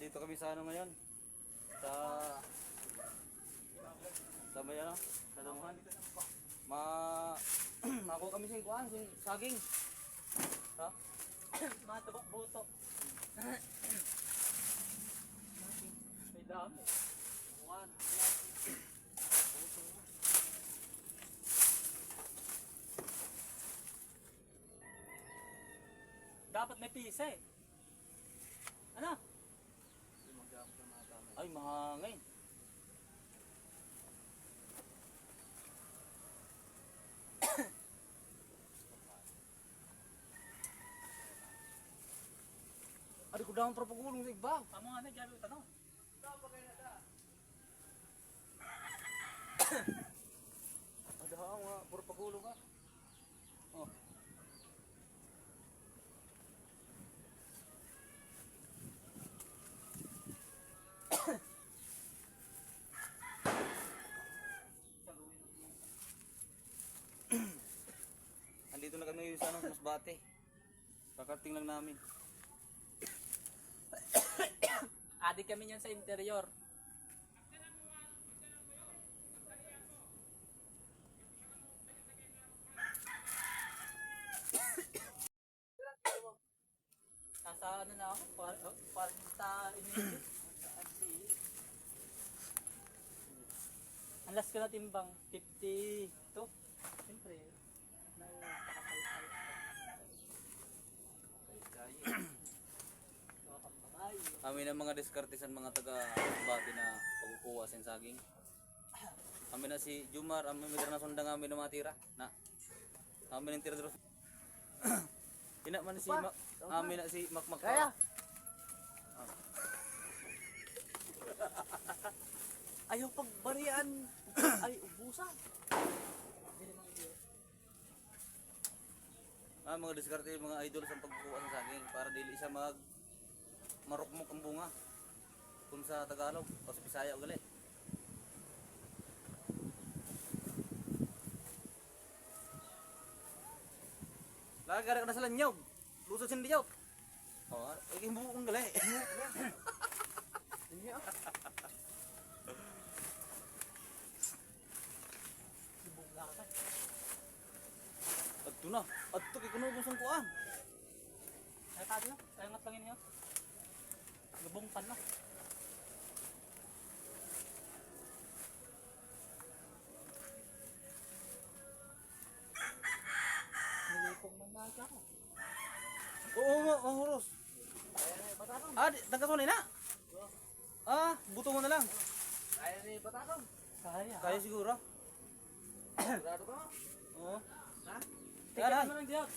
Nandito kami sa ano ngayon? Sa may ano? Sa damuhan. Makuha kami sing kuan, sing saging. Ha? Mga tabak buto. May dami. One. Dapat may pisa eh. Ano? Ay, mahangin. Ari ko daw para pagulong sa iba. Amo nga na, dyan tanong. Ada nga, puro pagulong ka. Oh. Andito na kami sa ano, Masbate. Kakarating lang namin. Adik kami niyan sa interior. Nasa ano na ako? Parang sa English. Ang last ko na timbang, 52. Siyempre, Amin ang mga diskartisan mga taga-Masbate na pagkukuha sa saging. Amin na si Jumar, amin na sundang amin na matira. Na. Amin ang tira dito. Ina man si amin na si Makmak. Kaya? Ayaw pagbarian. Ay, ubusan. Mga diskarte mga idol sa pagkukuha sa saging para dili siya marukmok ang bunga. Kung sa Tagalog o sa Bisaya ugali. Lagara ka na sa lanyog. Lusot sin diyot. Oh, ay buo kong gali. Adto na. Adto kay kuno sa kuan. Ay, tayo na. Sayangat lang yun. Lubong pan na. Nilipong man na ako. Oo nga, mahuros. Nagkasunay na. Buto mo na lang. Kaya ni Batakong? Kaya. Kaya siguro. Sigurado ka? Oo. Ha? Kaya Tingnan mo lang diyan.